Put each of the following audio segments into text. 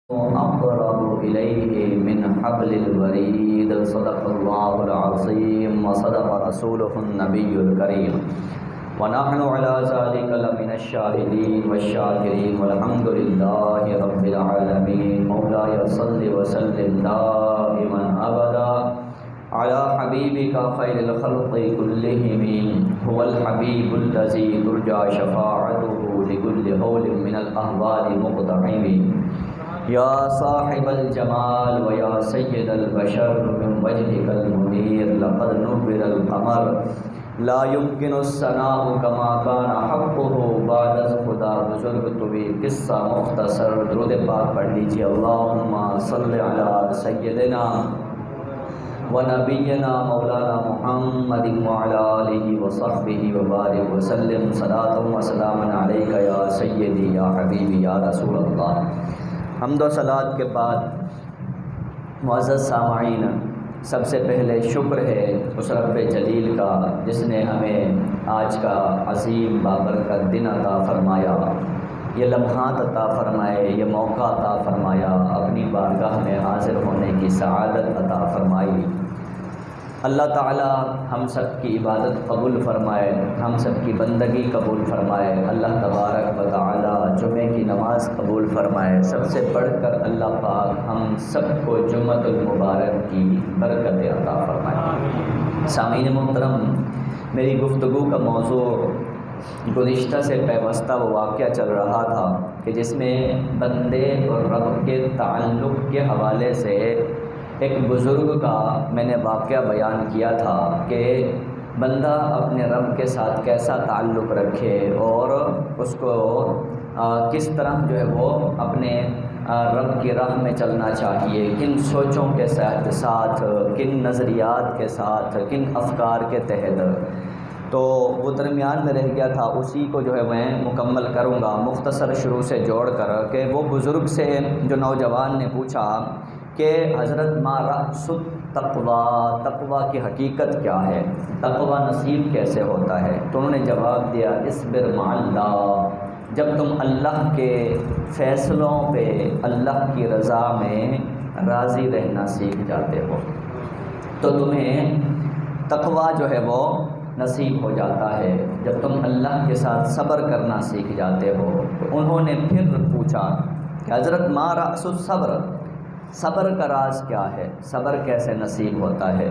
أقرب إليه من حبل الوريد صدق الله العظيم وصدق رسوله النبي الكريم ونحن على ذلك لمن الشاهدين والشاكرين والحمد لله رب العالمين مولاي صل وسلم دائما أبدا على حبيبك خير الخلق كلهم هو الحبيب الذي ترجى شفاعته لكل هول من الأهوال مقتحم یا صاحب الجمال و یا سید البشر من وجهك المنیر لقد نور القمر لا يمكن الثناء كما كان حقه بعد از خدا بزرگ تو بھی قصہ مختصر درود پاک پڑھ لیجیے۔ اللہم صل علی سیدنا و نبینا مولانا محمد وعلی آلہ وصحبہ وبارک وسلم صلاۃ و سلام علیک یا سیدی یا حبیبی یا رسول اللہ۔ حمد و صلات کے بعد معزز سامعین، سب سے پہلے شکر ہے اس رب جلیل کا جس نے ہمیں آج کا عظیم بابرکت دن عطا فرمایا، یہ لمحات عطا فرمائے، یہ موقع عطا فرمایا، اپنی بارگاہ میں حاضر ہونے کی سعادت عطا فرمائی۔ اللہ تعالی ہم سب کی عبادت قبول فرمائے، ہم سب کی بندگی قبول فرمائے۔ اللہ تبارک و تعالی جمعے کی نماز قبول فرمائے۔ سب سے بڑھ کر اللہ پاک ہم سب کو جمعۃ المبارک کی برکت عطا فرمائے۔ سامعین محترم، میری گفتگو کا موضوع گزشتہ سے پیوستہ وہ واقعہ چل رہا تھا کہ جس میں بندے اور رب کے تعلق کے حوالے سے ایک بزرگ کا میں نے واقعہ بیان کیا تھا کہ بندہ اپنے رب کے ساتھ کیسا تعلق رکھے اور اس کو کس طرح جو ہے وہ اپنے رب کی راہ میں چلنا چاہیے، کن سوچوں کے ساتھ، کن نظریات کے ساتھ، کن افکار کے تحت۔ تو وہ درمیان میں رہ گیا تھا، اسی کو جو ہے میں مکمل کروں گا مختصر شروع سے جوڑ کر کہ وہ بزرگ سے جو نوجوان نے پوچھا کہ حضرت ما رأس التقویٰ، تقویٰ کی حقیقت کیا ہے، تقویٰ نصیب کیسے ہوتا ہے؟ تو انہوں نے جواب دیا اصبر مع اللہ، جب تم اللہ کے فیصلوں پہ اللہ کی رضا میں راضی رہنا سیکھ جاتے ہو تو تمہیں تقویٰ جو ہے وہ نصیب ہو جاتا ہے، جب تم اللہ کے ساتھ صبر کرنا سیکھ جاتے ہو۔ تو انہوں نے پھر پوچھا کہ حضرت ما رأس الصبر، صبر کا راز کیا ہے، صبر کیسے نصیب ہوتا ہے؟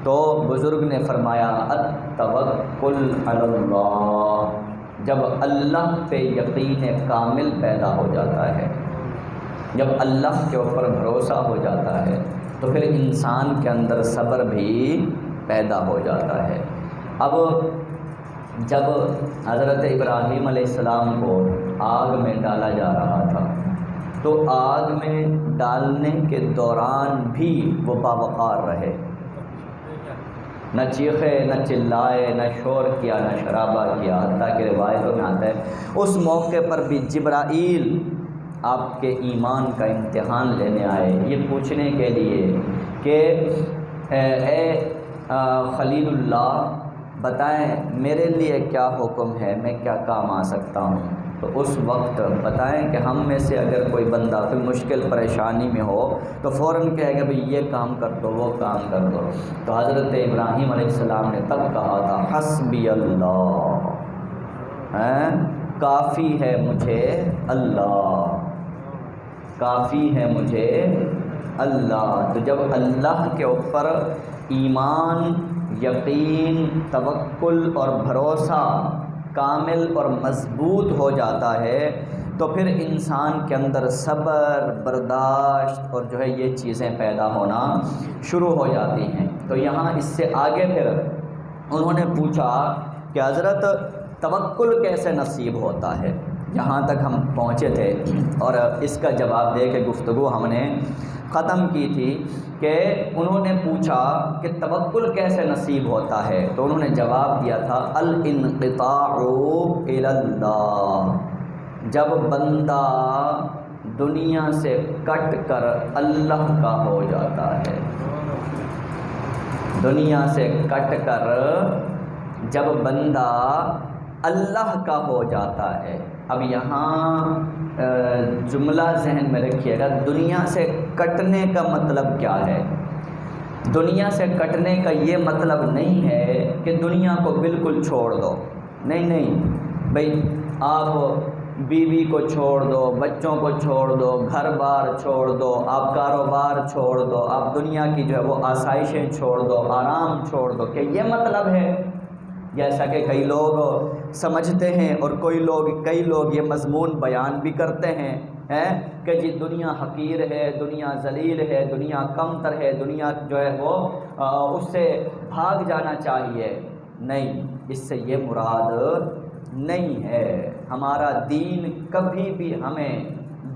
تو بزرگ نے فرمایا التوکل علی اللہ، جب اللہ پہ یقین کامل پیدا ہو جاتا ہے، جب اللہ کے اوپر بھروسہ ہو جاتا ہے تو پھر انسان کے اندر صبر بھی پیدا ہو جاتا ہے۔ اب جب حضرت ابراہیم علیہ السلام کو آگ میں ڈالا جا رہا تھا تو آگ میں ڈالنے کے دوران بھی وہ باوقار رہے، نہ چیخے، نہ چلائے، نہ شور کیا، نہ شرابہ کیا، حتیٰ کہ روایتوں میں آتا ہے اس موقع پر بھی جبرائیل آپ کے ایمان کا امتحان لینے آئے، یہ پوچھنے کے لیے کہ اے خلیل اللہ بتائیں میرے لیے کیا حکم ہے، میں کیا کام آ سکتا ہوں؟ تو اس وقت بتائیں کہ ہم میں سے اگر کوئی بندہ کوئی مشکل پریشانی میں ہو تو فوراً کہے گا بھئی یہ کام کر دو، وہ کام کر دو۔ تو حضرت ابراہیم علیہ السلام نے تب کہا تھا حسبی اللہ، کافی ہے مجھے اللہ، کافی ہے مجھے اللہ۔ تو جب اللہ کے اوپر ایمان، یقین، توکل اور بھروسہ کامل اور مضبوط ہو جاتا ہے تو پھر انسان کے اندر صبر، برداشت اور جو ہے یہ چیزیں پیدا ہونا شروع ہو جاتی ہیں۔ تو یہاں اس سے آگے پھر انہوں نے پوچھا کہ حضرت توکل کیسے نصیب ہوتا ہے، یہاں تک ہم پہنچے تھے اور اس کا جواب دے کے گفتگو ہم نے ختم کی تھی کہ انہوں نے پوچھا کہ توکل کیسے نصیب ہوتا ہے، تو انہوں نے جواب دیا تھا الانقطاع الی اللہ، جب بندہ دنیا سے کٹ کر اللہ کا ہو جاتا ہے، دنیا سے کٹ کر جب بندہ اللہ کا ہو جاتا ہے اب یہاں جملہ ذہن میں رکھیے گا، دنیا سے کٹنے کا مطلب کیا ہے؟ دنیا سے کٹنے کا یہ مطلب نہیں ہے کہ دنیا کو بالکل چھوڑ دو، نہیں بھئی، آپ بیوی کو چھوڑ دو، بچوں کو چھوڑ دو، گھر بار چھوڑ دو، آپ کاروبار چھوڑ دو، آپ دنیا کی جو ہے وہ آسائشیں چھوڑ دو، آرام چھوڑ دو، کہ یہ مطلب ہے؟ جیسا کہ کئی لوگ سمجھتے ہیں اور کئی لوگ یہ مضمون بیان بھی کرتے ہیں کہ جی دنیا حقیر ہے، دنیا ذلیل ہے، دنیا کمتر ہے، دنیا جو ہے وہ اس سے بھاگ جانا چاہیے۔ نہیں، اس سے یہ مراد نہیں ہے۔ ہمارا دین کبھی بھی ہمیں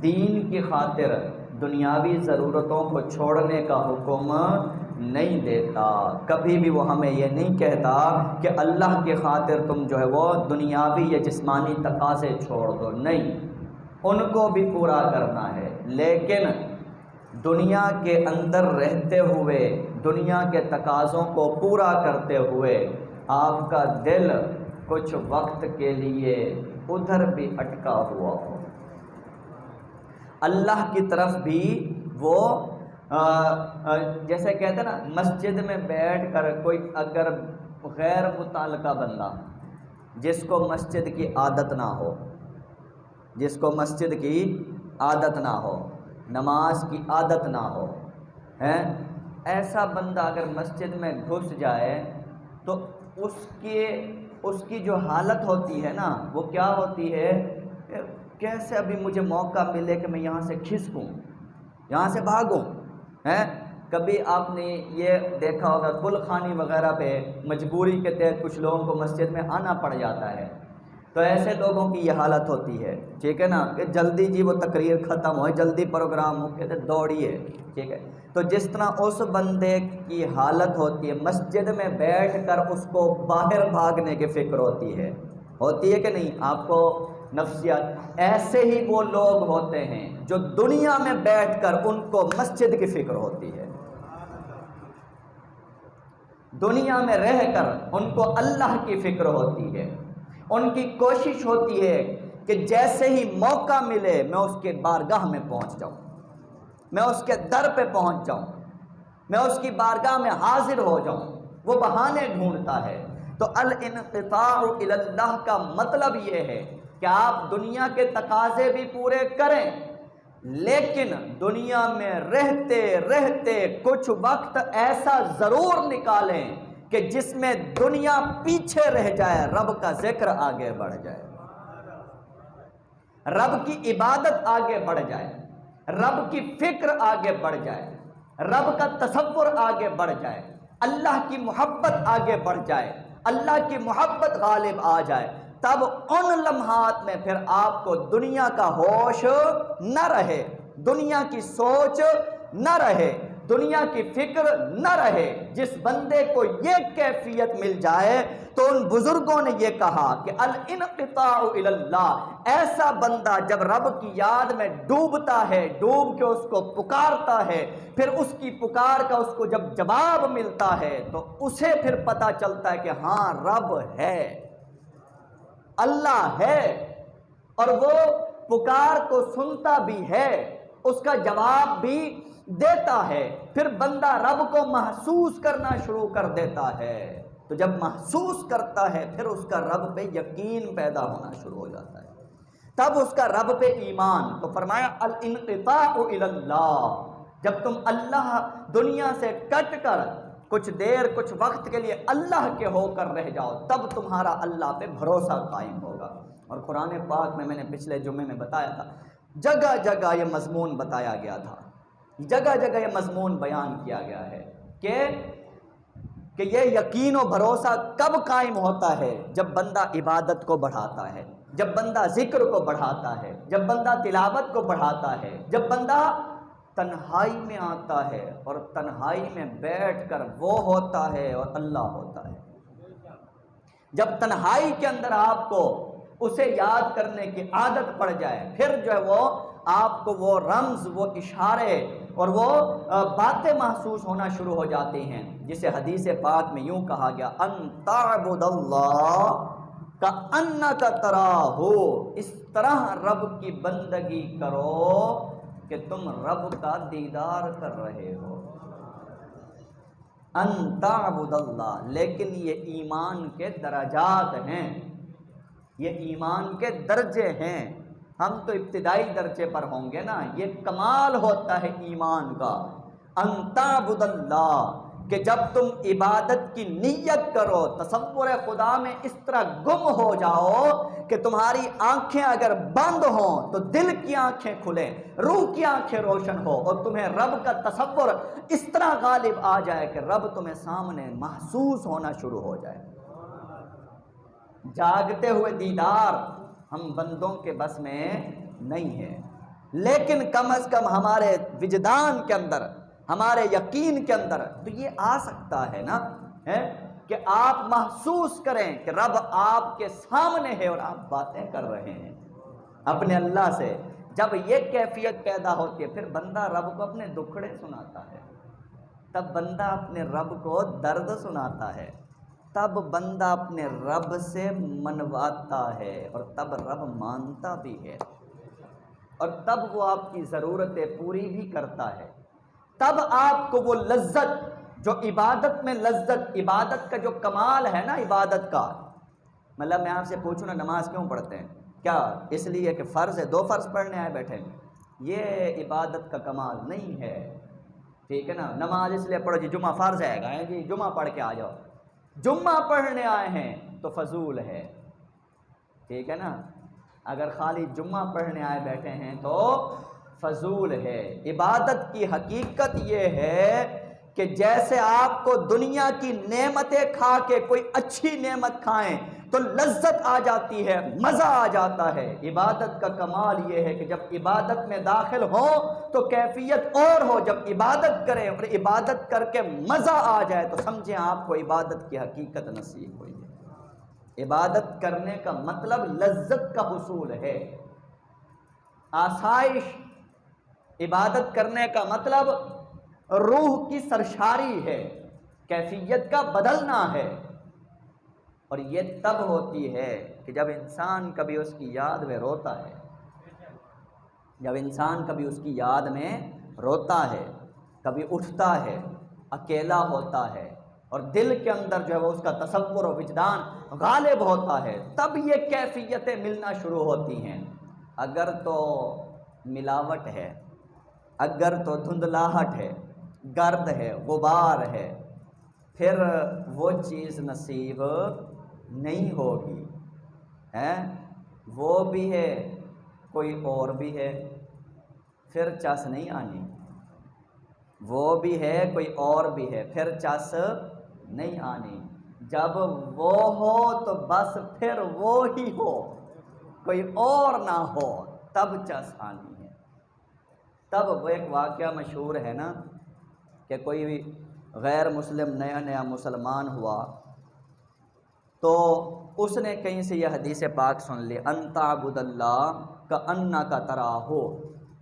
دین کی خاطر دنیاوی ضرورتوں کو چھوڑنے کا حکم نہیں دیتا، کبھی بھی وہ ہمیں یہ نہیں کہتا کہ اللہ کی خاطر تم جو ہے وہ دنیاوی یا جسمانی تقاضے چھوڑ دو، نہیں، ان کو بھی پورا کرنا ہے، لیکن دنیا کے اندر رہتے ہوئے، دنیا کے تقاضوں کو پورا کرتے ہوئے آپ کا دل کچھ وقت کے لیے ادھر بھی اٹکا ہوا ہو، اللہ کی طرف بھی وہ جیسے کہتے ہیں نا، مسجد میں بیٹھ کر کوئی اگر غیر متعلقہ بندہ، جس کو مسجد کی عادت نہ ہو، جس کو مسجد کی عادت نہ ہو، نماز کی عادت نہ ہو، ایسا بندہ اگر مسجد میں گھس جائے تو اس کی جو حالت ہوتی ہے نا، وہ کیا ہوتی ہے؟ کیسے ابھی مجھے موقع ملے کہ میں یہاں سے کھسکوں، یہاں سے بھاگوں۔ کبھی آپ نے یہ دیکھا ہوگا گل خانی وغیرہ پہ مجبوری کے تحت کچھ لوگوں کو مسجد میں آنا پڑ جاتا ہے، تو ایسے لوگوں کی یہ حالت ہوتی ہے، ٹھیک ہے نا، کہ جلدی جی وہ تقریر ختم ہوئے، جلدی پروگرام ہو، کہتے دوڑیے، ٹھیک ہے۔ تو جس طرح اس بندے کی حالت ہوتی ہے، مسجد میں بیٹھ کر اس کو باہر بھاگنے کی فکر ہوتی ہے کہ نہیں؟ آپ کو نفسیات، ایسے ہی وہ لوگ ہوتے ہیں جو دنیا میں بیٹھ کر ان کو مسجد کی فکر ہوتی ہے، دنیا میں رہ کر ان کو اللہ کی فکر ہوتی ہے، ان کی کوشش ہوتی ہے کہ جیسے ہی موقع ملے میں اس کے بارگاہ میں پہنچ جاؤں، میں اس کے در پہ پہنچ جاؤں، میں اس کی بارگاہ میں حاضر ہو جاؤں، وہ بہانے ڈھونڈتا ہے۔ تو الانقطاع الی اللہ کا مطلب یہ ہے کہ آپ دنیا کے تقاضے بھی پورے کریں، لیکن دنیا میں رہتے رہتے کچھ وقت ایسا ضرور نکالیں کہ جس میں دنیا پیچھے رہ جائے، رب کا ذکر آگے بڑھ جائے، رب کی عبادت آگے بڑھ جائے، رب کی فکر آگے بڑھ جائے، رب کا تصور آگے بڑھ جائے، اللہ کی محبت آگے بڑھ جائے، اللہ کی محبت غالب آ جائے، تب ان لمحات میں پھر آپ کو دنیا کا ہوش نہ رہے، دنیا کی سوچ نہ رہے، دنیا کی فکر نہ رہے۔ جس بندے کو یہ کیفیت مل جائے تو ان بزرگوں نے یہ کہا کہ الانقطاع الی اللہ، ایسا بندہ جب رب کی یاد میں ڈوبتا ہے، ڈوب کے اس کو پکارتا ہے، پھر اس کی پکار کا اس کو جب جواب ملتا ہے تو اسے پھر پتہ چلتا ہے کہ ہاں رب ہے، اللہ ہے، اور وہ پکار کو سنتا بھی ہے، اس کا جواب بھی دیتا ہے، پھر بندہ رب کو محسوس کرنا شروع کر دیتا ہے، تو جب محسوس کرتا ہے پھر اس کا رب پہ یقین پیدا ہونا شروع ہو جاتا ہے، تب اس کا رب پہ ایمان۔ تو فرمایا الانقطاع الی اللہ، جب تم اللہ دنیا سے کٹ کر کچھ دیر کچھ وقت کے لیے اللہ کے ہو کر رہ جاؤ، تب تمہارا اللہ پہ بھروسہ قائم ہوگا۔ اور قرآن پاک میں نے پچھلے جمعے میں بتایا تھا، جگہ جگہ یہ مضمون بتایا گیا تھا، جگہ جگہ یہ مضمون بیان کیا گیا ہے کہ یہ یقین و بھروسہ کب قائم ہوتا ہے؟ جب بندہ عبادت کو بڑھاتا ہے، جب بندہ ذکر کو بڑھاتا ہے، جب بندہ تلاوت کو بڑھاتا ہے، جب بندہ تنہائی میں آتا ہے اور تنہائی میں بیٹھ کر وہ ہوتا ہے اور اللہ ہوتا ہے، جب تنہائی کے اندر آپ کو اسے یاد کرنے کی عادت پڑ جائے، پھر جو ہے وہ آپ کو وہ رمز، وہ اشارے اور وہ باتیں محسوس ہونا شروع ہو جاتی ہیں، جسے حدیث پاک میں یوں کہا گیا ان تعبد اللہ کأنک تراہ، اس طرح رب کی بندگی کرو کہ تم رب کا دیدار کر رہے ہو۔ ان تعبد اللہ، لیکن یہ ایمان کے درجات ہیں، یہ ایمان کے درجے ہیں۔ ہم تو ابتدائی درجے پر ہوں گے نا، یہ کمال ہوتا ہے ایمان کا۔ ان تعبد اللہ، کہ جب تم عبادت کی نیت کرو، تصور خدا میں اس طرح گم ہو جاؤ کہ تمہاری آنکھیں اگر بند ہوں تو دل کی آنکھیں کھلیں، روح کی آنکھیں روشن ہو، اور تمہیں رب کا تصور اس طرح غالب آ جائے کہ رب تمہیں سامنے محسوس ہونا شروع ہو جائے۔ جاگتے ہوئے دیدار ہم بندوں کے بس میں نہیں ہے، لیکن کم از کم ہمارے وجدان کے اندر، ہمارے یقین کے اندر تو یہ آ سکتا ہے نا، کہ آپ محسوس کریں کہ رب آپ کے سامنے ہے اور آپ باتیں کر رہے ہیں اپنے اللہ سے۔ جب یہ کیفیت پیدا ہوتی ہے، پھر بندہ رب کو اپنے دکھڑے سناتا ہے، تب بندہ اپنے رب کو درد سناتا ہے، تب بندہ اپنے رب سے منواتا ہے، اور تب رب مانتا بھی ہے، اور تب وہ آپ کی ضرورتیں پوری بھی کرتا ہے۔ تب آپ کو وہ لذت، جو عبادت میں لذت، عبادت کا جو کمال ہے نا عبادت کا، مطلب میں آپ سے پوچھوں نا، نماز کیوں پڑھتے ہیں؟ کیا اس لیے کہ فرض ہے، 2 فرض پڑھنے آئے بیٹھے ہیں؟ یہ عبادت کا کمال نہیں ہے، ٹھیک ہے نا؟ نماز اس لیے پڑھو جی جمعہ فرض آئے گا، جی جمعہ پڑھ کے آ جاؤ، جمعہ پڑھنے آئے ہیں تو فضول ہے، ٹھیک ہے نا؟ اگر خالی جمعہ پڑھنے آئے بیٹھے ہیں تو فضول ہے۔ عبادت کی حقیقت یہ ہے کہ جیسے آپ کو دنیا کی نعمتیں کھا کے کوئی اچھی نعمت کھائیں تو لذت آ جاتی ہے، مزہ آ جاتا ہے، عبادت کا کمال یہ ہے کہ جب عبادت میں داخل ہو تو کیفیت اور ہو، جب عبادت کریں اور عبادت کر کے مزہ آ جائے تو سمجھیں آپ کو عبادت کی حقیقت نصیب ہوئی ہے۔ عبادت کرنے کا مطلب لذت کا حصول ہے، آسائش۔ عبادت کرنے کا مطلب روح کی سرشاری ہے، کیفیت کا بدلنا ہے، اور یہ تب ہوتی ہے کہ جب انسان کبھی اس کی یاد میں روتا ہے، جب انسان کبھی اس کی یاد میں روتا ہے، کبھی اٹھتا ہے، اکیلا ہوتا ہے، اور دل کے اندر جو ہے وہ اس کا تصور و وجدان غالب ہوتا ہے، تب یہ کیفیتیں ملنا شروع ہوتی ہیں۔ اگر تو ملاوٹ ہے، اگر تو دھندلاہٹ ہے، گرد ہے، غبار ہے، پھر وہ چیز نصیب نہیں ہوگی، وہ بھی ہے کوئی اور بھی ہے، پھر چس نہیں آنی، وہ بھی ہے کوئی اور بھی ہے، پھر چس نہیں آنی۔ جب وہ ہو تو بس پھر وہ ہی ہو، کوئی اور نہ ہو، تب چس آنی ہے۔ تب وہ ایک واقعہ مشہور ہے نا کہ کوئی غیر مسلم نیا نیا مسلمان ہوا تو اس نے کہیں سے یہ حدیث پاک سن لی، ان تعبد اللہ کأنک تراہ،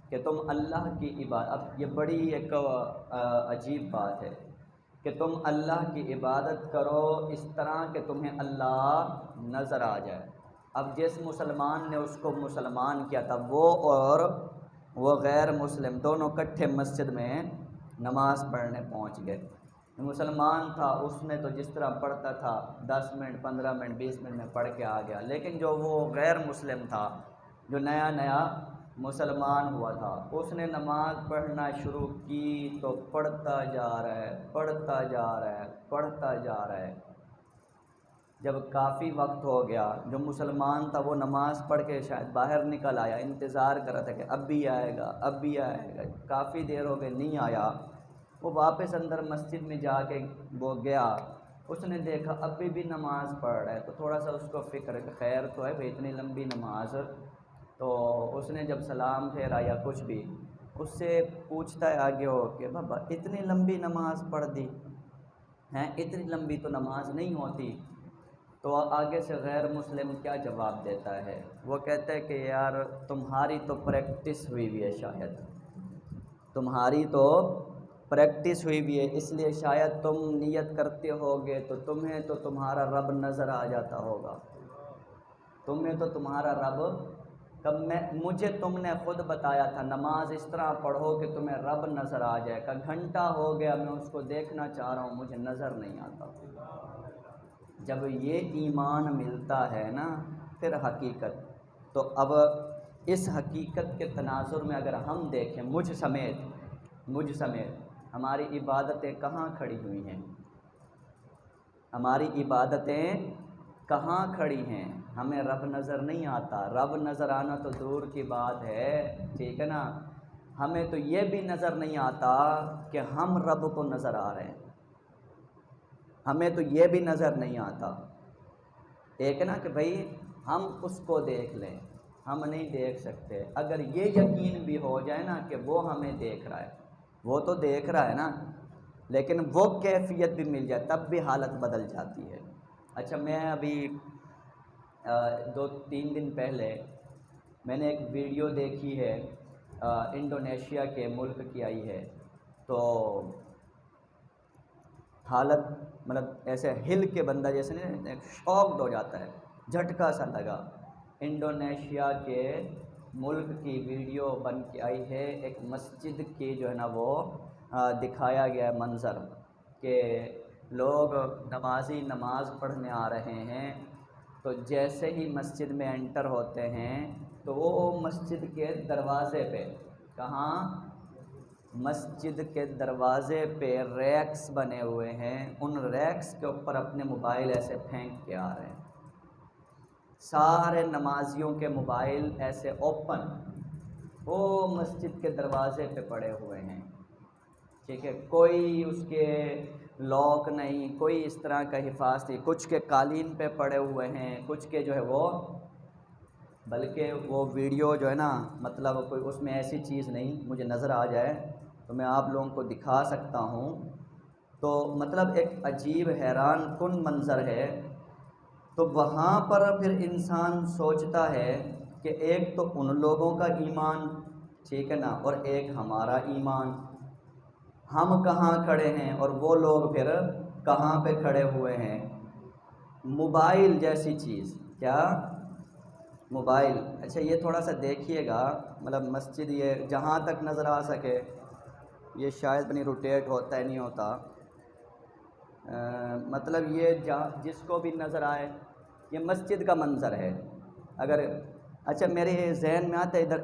کہ تم اللہ کی عبادت۔ اب یہ بڑی ایک عجیب بات ہے کہ تم اللہ کی عبادت کرو اس طرح کہ تمہیں اللہ نظر آ جائے۔ اب جس مسلمان نے اس کو مسلمان کیا تھا، وہ غیر مسلم دونوں کٹھے مسجد میں نماز پڑھنے پہنچ گئے۔ مسلمان تھا، اس نے تو جس طرح پڑھتا تھا 10 منٹ 15 منٹ 20 منٹ میں پڑھ کے آ گیا، لیکن جو وہ غیر مسلم تھا، جو نیا نیا مسلمان ہوا تھا، اس نے نماز پڑھنا شروع کی تو پڑھتا جا رہا ہے، پڑھتا جا رہا ہے، پڑھتا جا رہا ہے۔ جب کافی وقت ہو گیا، جو مسلمان تھا وہ نماز پڑھ کے شاید باہر نکل آیا، انتظار کر رہا تھا کہ اب بھی آئے گا، اب بھی آئے گا، کافی دیر ہو گئی نہیں آیا۔ وہ واپس اندر مسجد میں جا کے وہ گیا، اس نے دیکھا ابھی بھی نماز پڑھ رہا ہے، تو تھوڑا سا اس کو فکر ہے کہ خیر تو ہے بھائی اتنی لمبی نماز، تو اس نے جب سلام پھیرا یا کچھ بھی، اس سے پوچھتا ہے آگے ہو کہ بابا اتنی لمبی نماز پڑھ دی ہیں، اتنی لمبی تو نماز نہیں ہوتی۔ تو آگے سے غیر مسلم کیا جواب دیتا ہے؟ وہ کہتا ہے کہ یار تمہاری تو پریکٹس ہوئی ہوئی ہے، شاید تمہاری تو پریکٹس ہوئی بھی ہے، اس لیے شاید تم نیت کرتے ہوگے تو تمہیں تو تمہارا رب نظر آ جاتا ہوگا، تمہیں تو تمہارا رب مجھے تم نے خود بتایا تھا نماز اس طرح پڑھو کہ تمہیں رب نظر آ جائے کہ گھنٹہ ہو گیا میں اس کو دیکھنا چاہ رہا ہوں مجھے نظر نہیں آتا۔ جب یہ ایمان ملتا ہے نا پھر حقیقت، تو اب اس حقیقت کے تناظر میں اگر ہم دیکھیں مجھ سمیت ہماری عبادتیں کہاں کھڑی ہوئی ہیں، ہماری عبادتیں کہاں کھڑی ہیں؟ ہمیں رب نظر نہیں آتا، رب نظر آنا تو دور کی بات ہے، ٹھیک ہے نا۔ ہمیں تو یہ بھی نظر نہیں آتا کہ ہم رب کو نظر آ رہے ہیں، ہمیں تو یہ بھی نظر نہیں آتا، ایک نا کہ بھئی ہم اس کو دیکھ لیں، ہم نہیں دیکھ سکتے۔ اگر یہ یقین بھی ہو جائے نا کہ وہ ہمیں دیکھ رہا ہے، وہ تو دیکھ رہا ہے نا، لیکن وہ کیفیت بھی مل جائے تب بھی حالت بدل جاتی ہے۔ اچھا میں ابھی 2-3 دن پہلے میں نے ایک ویڈیو دیکھی ہے، انڈونیشیا کے ملک کی آئی ہے، تو حالت مطلب ایسے ہل کے بندہ جیسے شاکڈ ہو جاتا ہے، جھٹکا سا لگا۔ انڈونیشیا کے ملک کی ویڈیو بن کے آئی ہے، ایک مسجد کی جو ہے نا وہ دکھایا گیا منظر کہ لوگ نمازی نماز پڑھنے آ رہے ہیں، تو جیسے ہی مسجد میں انٹر ہوتے ہیں تو وہ مسجد کے دروازے پہ، کہاں؟ مسجد کے دروازے پہ ریکس بنے ہوئے ہیں، ان ریکس کے اوپر اپنے موبائل ایسے پھینک کے آ رہے ہیں، سارے نمازیوں کے موبائل ایسے اوپن وہ مسجد کے دروازے پہ پڑے ہوئے ہیں، ٹھیک ہے، کوئی اس کے لاک نہیں، کوئی اس طرح کا حفاظت نہیں، کچھ کے قالین پہ پڑے ہوئے ہیں، کچھ کے جو ہے وہ، بلکہ وہ ویڈیو جو ہے نا مطلب کوئی اس میں ایسی چیز نہیں، مجھے نظر آ جائے تو میں آپ لوگوں کو دکھا سکتا ہوں، تو مطلب ایک عجیب حیران کن منظر ہے۔ تو وہاں پر پھر انسان سوچتا ہے کہ ایک تو ان لوگوں کا ایمان، ٹھیک ہے نا، اور ایک ہمارا ایمان، ہم کہاں کھڑے ہیں اور وہ لوگ پھر کہاں پہ کھڑے ہوئے ہیں۔ موبائل جیسی چیز، کیا؟ موبائل۔ اچھا یہ تھوڑا سا دیکھیے گا، مطلب مسجد یہ جہاں تک نظر آ سکے، یہ شاید نہیں روٹیٹ ہوتا ہے نہیں ہوتا، مطلب یہ جس کو بھی نظر آئے یہ مسجد کا منظر ہے۔ اگر اچھا میرے ذہن میں آتا ہے ادھر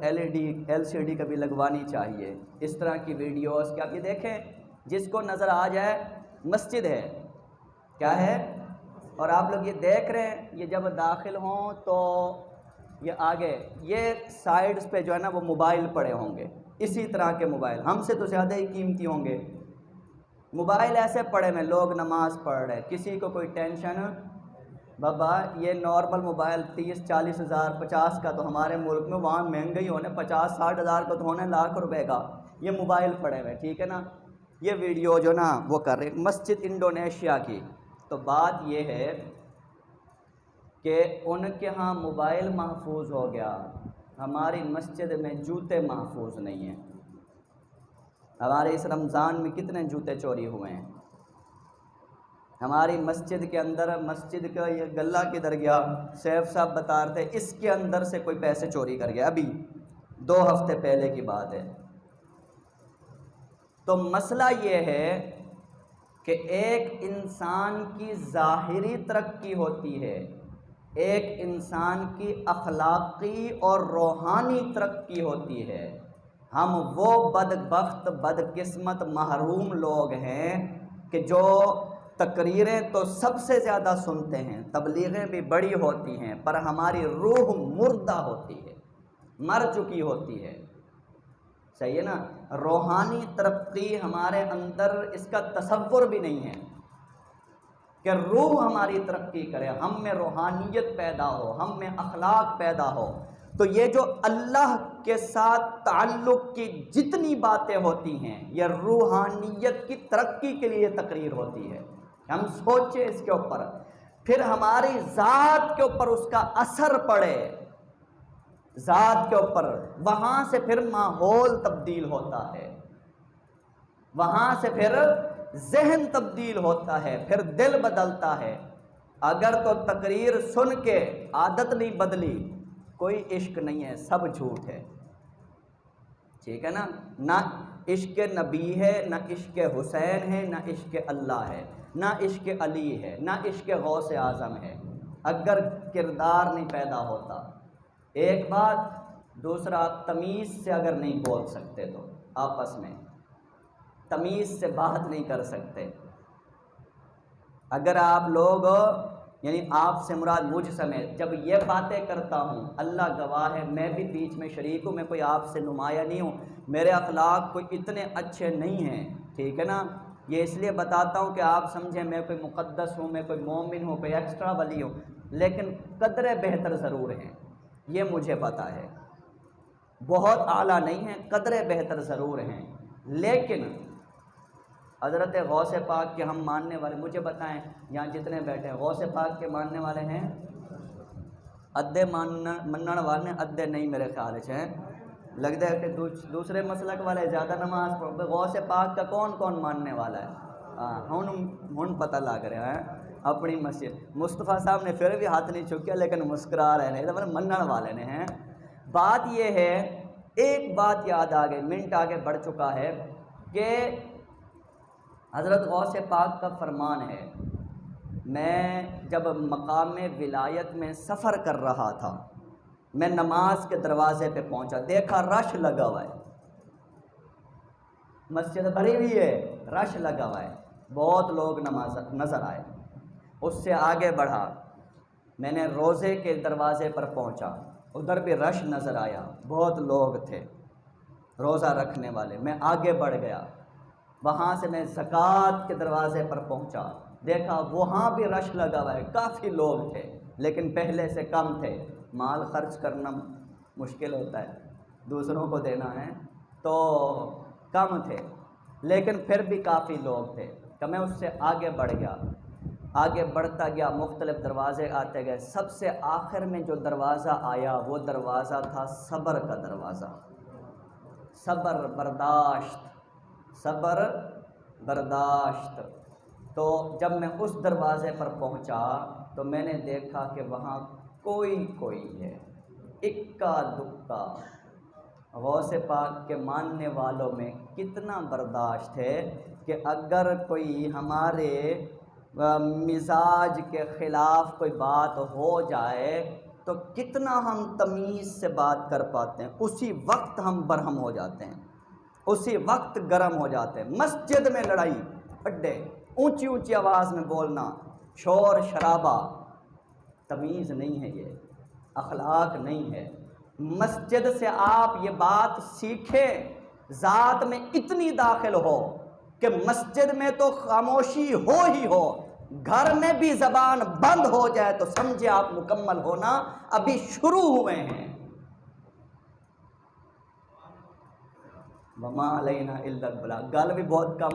LCD کبھی لگوانی چاہیے، اس طرح کی ویڈیوز کہ آپ یہ دیکھیں جس کو نظر آ جائے مسجد ہے، کیا ہے، اور آپ لوگ یہ دیکھ رہے ہیں، یہ جب داخل ہوں تو یہ آگے یہ سائیڈز پہ جو ہے نا وہ موبائل پڑے ہوں گے، اسی طرح کے موبائل ہم سے تو زیادہ ہی قیمتی ہوں گے، موبائل ایسے پڑے میں لوگ نماز پڑھ رہے، کسی کو کوئی ٹینشن، بابا یہ نارمل موبائل 30-40 ہزار 50 کا تو ہمارے ملک میں وہاں مہنگے ہی ہونے 50-60 ہزار کا تو ہونے لاکھ روپے کا، یہ موبائل پڑے ہوئے، ٹھیک ہے نا۔ یہ ویڈیو جو نا وہ کر رہے مسجد انڈونیشیا کی، تو بات یہ ہے کہ ان کے ہاں موبائل محفوظ ہو گیا، ہماری مسجد میں جوتے محفوظ نہیں ہیں۔ ہمارے اس رمضان میں کتنے جوتے چوری ہوئے ہیں ہماری مسجد کے اندر، مسجد کا یہ گلہ کدھر گیا، سیف صاحب بتا رہے تھے اس کے اندر سے کوئی پیسے چوری کر گیا، ابھی 2 ہفتے پہلے کی بات ہے۔ تو مسئلہ یہ ہے کہ ایک انسان کی ظاہری ترقی ہوتی ہے، ایک انسان کی اخلاقی اور روحانی ترقی ہوتی ہے۔ ہم وہ بدبخت بدقسمت محروم لوگ ہیں کہ جو تقریریں تو سب سے زیادہ سنتے ہیں، تبلیغیں بھی بڑی ہوتی ہیں، پر ہماری روح مردہ ہوتی ہے، مر چکی ہوتی ہے، صحیح ہے نا۔ روحانی ترقی ہمارے اندر اس کا تصور بھی نہیں ہے کہ روح ہماری ترقی کرے، ہم میں روحانیت پیدا ہو، ہم میں اخلاق پیدا ہو۔ تو یہ جو اللہ کے ساتھ تعلق کی جتنی باتیں ہوتی ہیں یہ روحانیت کی ترقی کے لیے تقریر ہوتی ہے، ہم سوچیں اس کے اوپر، پھر ہماری ذات کے اوپر اس کا اثر پڑے، ذات کے اوپر، وہاں سے پھر ماحول تبدیل ہوتا ہے، وہاں سے پھر ذہن تبدیل ہوتا ہے، پھر دل بدلتا ہے، اگر تو تقریر سن کے عادت نہیں بدلی، کوئی عشق نہیں ہے، سب جھوٹ ہے، ٹھیک ہے نا؟ نہ عشق نبی ہے، نہ عشق حسین ہے، نہ عشق اللہ ہے، نہ عشق علی ہے، نہ عشق غوث اعظم ہے، اگر کردار نہیں پیدا ہوتا۔ ایک بات، دوسرا تمیز سے اگر نہیں بول سکتے تو آپس میں تمیز سے بات نہیں کر سکتے۔ اگر آپ لوگ، یعنی آپ سے مراد مجھ سمیت، جب یہ باتیں کرتا ہوں، اللہ گواہ ہے میں بھی بیچ میں شریک ہوں، میں کوئی آپ سے نمایاں نہیں ہوں، میرے اخلاق کوئی اتنے اچھے نہیں ہیں، ٹھیک ہے نا؟ یہ اس لیے بتاتا ہوں کہ آپ سمجھیں میں کوئی مقدس ہوں، میں کوئی مومن ہوں، کوئی ایکسٹرا ولی ہوں، لیکن قدرے بہتر ضرور ہیں، یہ مجھے پتہ ہے، بہت اعلیٰ نہیں ہیں، قدرے بہتر ضرور ہیں، لیکن حضرت غوث پاک کے ہم ماننے والے، مجھے بتائیں یہاں جتنے بیٹھے ہیں غوث پاک کے ماننے والے ہیں؟ ادھے منن والے، ادھے نہیں میرے خیال سے ہیں، لگتا ہے کہ دوسرے مسلک والے زیادہ نماز پڑھتے۔ غوث پاک کا کون کون ماننے والا ہے؟ ہن پتہ لگ رہا ہے اپنی مسجد۔ مصطفیٰ صاحب نے پھر بھی ہاتھ نہیں چکیا لیکن مسکرا رہے ہیں، مطلب منن والے نے ہیں۔ بات یہ ہے، ایک بات یاد آ گئی، منٹ آگے بڑھ چکا ہے، کہ حضرت غوث پاک کا فرمان ہے، میں جب مقام ولایت میں سفر کر رہا تھا، میں نماز کے دروازے پہ پہنچا، دیکھا رش لگا ہوا ہے، مسجد بھری ہوئی ہے، رش لگا ہوا ہے، بہت لوگ نماز نظر آئے۔ اس سے آگے بڑھا، میں نے روزے کے دروازے پر پہنچا، ادھر بھی رش نظر آیا، بہت لوگ تھے روزہ رکھنے والے۔ میں آگے بڑھ گیا، وہاں سے میں زکوٰۃ کے دروازے پر پہنچا، دیکھا وہاں بھی رش لگا ہوا ہے، کافی لوگ تھے لیکن پہلے سے کم تھے، مال خرچ کرنا مشکل ہوتا ہے، دوسروں کو دینا ہے تو کم تھے، لیکن پھر بھی کافی لوگ تھے۔ کہ میں اس سے آگے بڑھ گیا، آگے بڑھتا گیا، مختلف دروازے آتے گئے، سب سے آخر میں جو دروازہ آیا وہ دروازہ تھا صبر کا دروازہ، صبر برداشت، صبر برداشت۔ تو جب میں اس دروازے پر پہنچا تو میں نے دیکھا کہ وہاں کوئی ہے، اکا دکا۔ غوث پاک کے ماننے والوں میں کتنا برداشت ہے کہ اگر کوئی ہمارے مزاج کے خلاف کوئی بات ہو جائے تو کتنا ہم تمیز سے بات کر پاتے ہیں، اسی وقت ہم برہم ہو جاتے ہیں، اسی وقت گرم ہو جاتے ہیں۔ مسجد میں لڑائی پھڈے، اونچی اونچی آواز میں بولنا، شور شرابہ، تمیز نہیں ہے، یہ اخلاق نہیں ہے۔ مسجد سے آپ یہ بات سیکھیں، ذات میں اتنی داخل ہو کہ مسجد میں تو خاموشی ہو ہی ہو، گھر میں بھی زبان بند ہو جائے تو سمجھے آپ مکمل ہونا ابھی شروع ہوئے ہیں۔ وما علینا الا البلاغ، گل بھی بہت کم